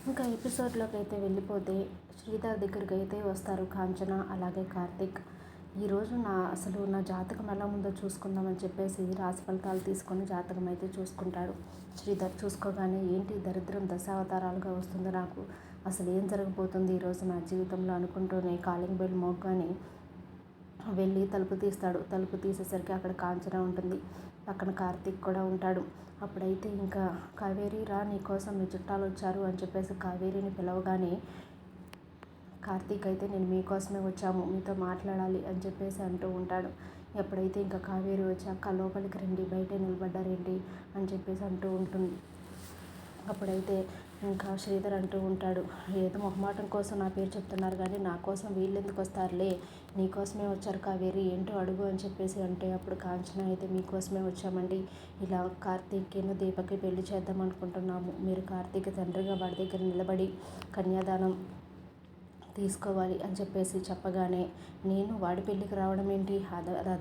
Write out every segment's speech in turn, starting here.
ఇంకా ఎపిసోడ్లోకి అయితే వెళ్ళిపోతే శ్రీధర్ దగ్గరికి అయితే వస్తారు కాంచన అలాగే కార్తీక్. ఈరోజు అసలు నా జాతకం ఎలా ఉందో చూసుకుందామని చెప్పేసి రాశి ఫలితాలు తీసుకొని జాతకం అయితే చూసుకుంటాడు శ్రీధర్. చూసుకోగానే ఏంటి దరిద్రం దశావతారాలుగా వస్తుంది నాకు, అసలు ఏం జరగబోతుంది ఈరోజు నా జీవితంలో అనుకుంటూనే కాలింగ్ బెల్ మోగ్గానే వెళ్ళి తలుపు తీస్తాడు. తలుపు తీసేసరికి అక్కడ కాంచన ఉంటుంది, పక్కన కార్తీక్ కూడా ఉంటాడు. అప్పుడైతే ఇంకా కావేరి రా, నీకోసం మీ చుట్టాలు వచ్చారు అని చెప్పేసి కావేరిని పిలవగానే కార్తీక్ అయితే నేను మీకోసమే వచ్చాము, మీతో మాట్లాడాలి అని చెప్పేసి అంటూ ఉంటాడు. ఎప్పుడైతే ఇంకా కావేరి వచ్చాక లోపలికి రండి, బయటే నిలబడ్డారేంటి అని చెప్పేసి అంటూ ఉంటుంది. అప్పుడైతే ఇంకా శ్రీధర్ అంటూ ఉంటాడు, ఏదో మొహమాటం కోసం నా పేరు చెప్తున్నారు కానీ నా కోసం వీళ్ళు ఎందుకు వస్తారులే, నీకోసమే వచ్చారు కావేరి, ఏంటో అడుగు అని చెప్పేసి అంటే అప్పుడు కాంచన అయితే మీకోసమే వచ్చామండి, ఇలా కార్తీక్కి దీపకి పెళ్లి చేద్దాం అనుకుంటున్నాము, మీరు కార్తీక్ తండ్రిగా వాడి దగ్గర నిలబడి కన్యాదానం తీసుకోవాలి అని చెప్పేసి చెప్పగానే నేను వాడి పెళ్ళికి రావడం ఏంటి,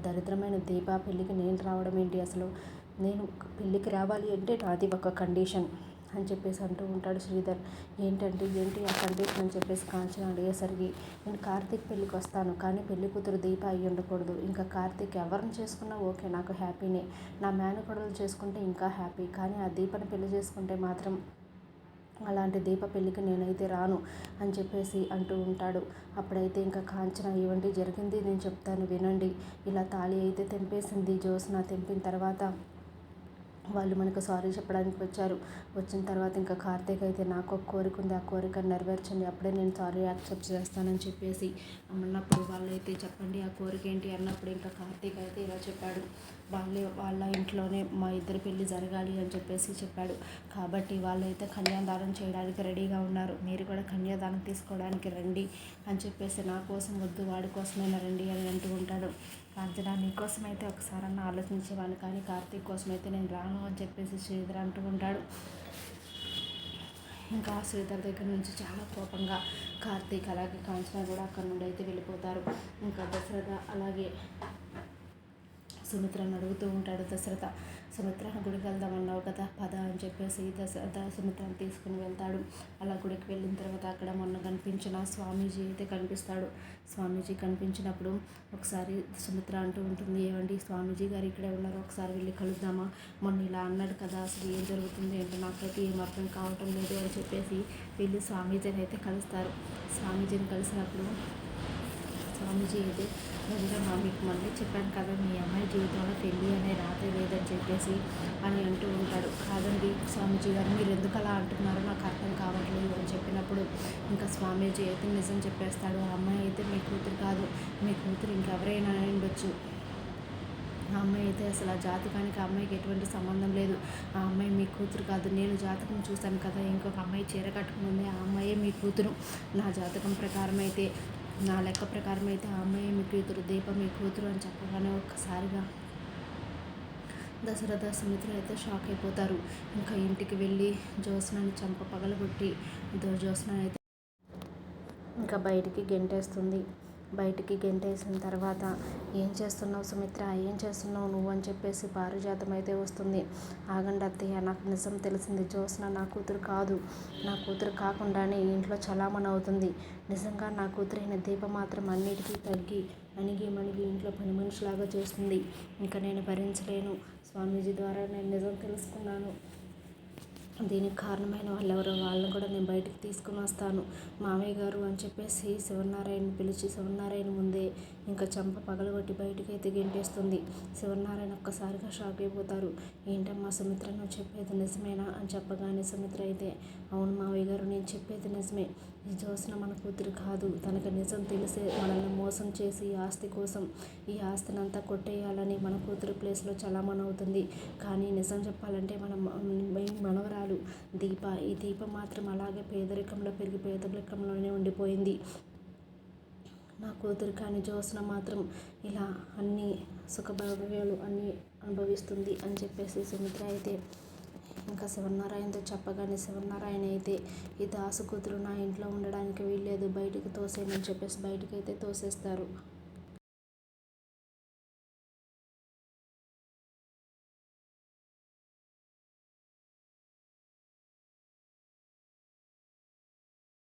దరిద్రమైన దీప పెళ్ళికి నేను రావడం ఏంటి, అసలు నేను పెళ్ళికి రావాలి అంటే నాది ఒక కండిషన్ అని చెప్పేసి అంటూ ఉంటాడు శ్రీధర్. ఏంటి ఆ కండిషన్ అని చెప్పేసి కాంచన అడిగేసరికి నేను కార్తీక్ పెళ్ళికి వస్తాను కానీ పెళ్లి కూతురు దీప అయ్యి ఉండకూడదు, ఇంకా కార్తీక్ ఎవరిని చేసుకున్నా ఓకే నాకు హ్యాపీనే, నా మేనకోడలు చేసుకుంటే ఇంకా హ్యాపీ, కానీ ఆ దీపని పెళ్లి చేసుకుంటే మాత్రం అలాంటి దీప పెళ్ళికి నేనైతే రాను అని చెప్పేసి అంటూ ఉంటాడు. అప్పుడైతే ఇంకా కాంచన ఇవ్వండి జరిగింది నేను చెప్తాను వినండి, ఇలా తాళి అయితే తెంపేసింది జ్యోత్స్న, తెంపిన తర్వాత వాళ్ళు మనకు సారీ చెప్పడానికి వచ్చారు. వచ్చిన తర్వాత ఇంకా కార్తీక్ అయితే నాకు ఒక కోరిక ఉంది, ఆ కోరిక నెరవేర్చండి అప్పుడే నేను సారీ యాక్సెప్ట్ చేస్తానని చెప్పేసి అన్నప్పుడు వాళ్ళైతే చెప్పండి ఆ కోరిక ఏంటి అన్నప్పుడు ఇంకా కార్తీక్ అయితే ఇలా చెప్పాడు, వాళ్ళ ఇంట్లోనే మా ఇద్దరి పెళ్ళి జరగాలి అని చెప్పేసి చెప్పాడు. కాబట్టి వాళ్ళైతే కన్యాదానం చేయడానికి రెడీగా ఉన్నారు, మీరు కూడా కన్యాదానం తీసుకోవడానికి రండి అని చెప్పేసి నా కోసం వద్దు వాడి కోసమైనా రండి అని అంటూ ఉంటాడు. కాంచన నీకోసం అయితే ఒకసారన్నా ఆలోచించేవాడిని కానీ కార్తీక్ కోసం అయితే నేను రాను అని చెప్పేసి శ్రీధర్ అంటూ ఉంటాడు. ఇంకా శ్రీధర్ దగ్గర నుంచి చాలా కోపంగా కార్తీక్ అలాగే కాంచన కూడా అక్కడ నుండి అయితే వెళ్ళిపోతారు. ఇంకా దశరథ అలాగే సుమిత్రను అడుగుతూ ఉంటాడు. దశరథ సుమిత్రను గుడికి వెళ్దామన్నావు కదా పద అని చెప్పేసి దశరథ సుమిత్రను తీసుకుని వెళ్తాడు. అలా గుడికి వెళ్ళిన తర్వాత అక్కడ మొన్న కనిపించిన స్వామీజీ అయితే కనిపిస్తాడు. స్వామీజీ కనిపించినప్పుడు ఒకసారి సుమిత్ర అంటూ ఉంటుంది, ఏమండి స్వామీజీ గారు ఇక్కడే ఉన్నారు, ఒకసారి వెళ్ళి కలుద్దామా, మొన్న ఇలా అన్నాడు కదా అసలు ఏం జరుగుతుంది ఏంటో నాకైతే ఏం అర్థం కావటం లేదు అని చెప్పేసి వెళ్ళి స్వామీజీని అయితే కలుస్తారు. స్వామీజీని కలిసినప్పుడు స్వామీజీ అయితే నిజంగా మీకు మళ్ళీ చెప్పాను కదా మీ అమ్మాయి జీవితంలో పెళ్ళి అనే రాతే లేదని చెప్పేసి అని అంటూ ఉంటాడు. కాదండి స్వామీజీ గారు మీరు ఎందుకు అలా అంటున్నారో నాకు అర్థం కావట్లేదు అని చెప్పినప్పుడు ఇంకా స్వామీజీ అయితే నిజం చెప్పేస్తాడు, ఆ అమ్మాయి అయితే మీ కూతురు కాదు, మీ కూతురు ఇంకెవరైనా ఉండొచ్చు, ఆ అమ్మాయి అయితే అసలు ఆ జాతకానికి ఆ అమ్మాయికి ఎటువంటి సంబంధం లేదు, ఆ అమ్మాయి మీ కూతురు కాదు, నేను జాతకం చూశాను కదా ఇంకొక అమ్మాయి చీర కట్టుకుని ఆ అమ్మాయే మీ కూతురు, నా జాతకం ప్రకారం అయితే నా లెక్క ప్రకారం అయితే ఆ అమ్మాయి మీ కూతురు, దీప మీ కూతురు అని చెప్పగానే ఒక్కసారిగా దశరథ సుమిత్ర అయితే షాక్ అయిపోతారు. ఇంకా ఇంటికి వెళ్ళి జ్యోత్స్నని చంప పగలగొట్టి జ్యోత్స్న అయితే ఇంకా బయటికి గెంటేస్తుంది. బయటికి గెంటేసిన తర్వాత ఏం చేస్తున్నావు సుమిత్ర, ఏం చేస్తున్నావు నువ్వు అని చెప్పేసి పారిజాతం అయితే వస్తుంది. ఆగండి అత్తయ్య, నాకు నిజం తెలిసింది, జ్యోత్స్న నా కూతురు కాదు, నా కూతురు కాకుండానే ఈ ఇంట్లో చలామణి అవుతుంది, నిజంగా నా కూతురైన దీప మాత్రం అన్నిటికీ తగ్గి అణిగి మణిగి ఇంట్లో పని మనిషిలాగా చేస్తుంది, ఇంకా నేను భరించలేను, స్వామీజీ ద్వారా నేను నిజం తెలుసుకున్నాను, దీనికి కారణమైన వాళ్ళు ఎవరో వాళ్ళని కూడా నేను బయటికి తీసుకుని వస్తాను మామయ్య గారు అని చెప్పేసి శివనారాయణ పిలిచి శివనారాయణ ముందే ఇంకా చంప పగలగొట్టి బయటికి అయితే గెంటేస్తుంది. శివనారాయణ ఒక్కసారిగా షాక్ అయిపోతారు. ఏంటమ్మా సుమిత్ర నువ్వు చెప్పేది నిజమేనా అని చెప్పగానే సుమిత్ర అయితే అవును మామయ్య గారు నేను చెప్పేది నిజమే, ఈ జ్యోత్స్న మన కూతురు కాదు, తనకు నిజం తెలిసే మనల్ని మోసం చేసి ఈ ఆస్తి కోసం ఈ ఆస్తిని అంతా కొట్టేయాలని మన కూతురు ప్లేస్లో చలామణి అవుతుంది. కానీ నిజం చెప్పాలంటే మన మనవరాలు దీప, ఈ దీప మాత్రం అలాగే పేదరికంలో పెరిగి పేదరికంలోనే ఉండిపోయింది, నా కూతురు కానీ జ్యోత్స్న మాత్రం ఇలా అన్ని సుఖభాగ్యాలు అన్నీ అనుభవిస్తుంది అని చెప్పేసి సుమిత్ర అయితే ఇంకా శివనారాయణతో చెప్పగానే శివనారాయణ అయితే ఈ దాసు కూతురు నా ఇంట్లో ఉండడానికి వీల్లేదు, బయటికి తోసేయమని చెప్పేసి బయటికి అయితే తోసేస్తారు.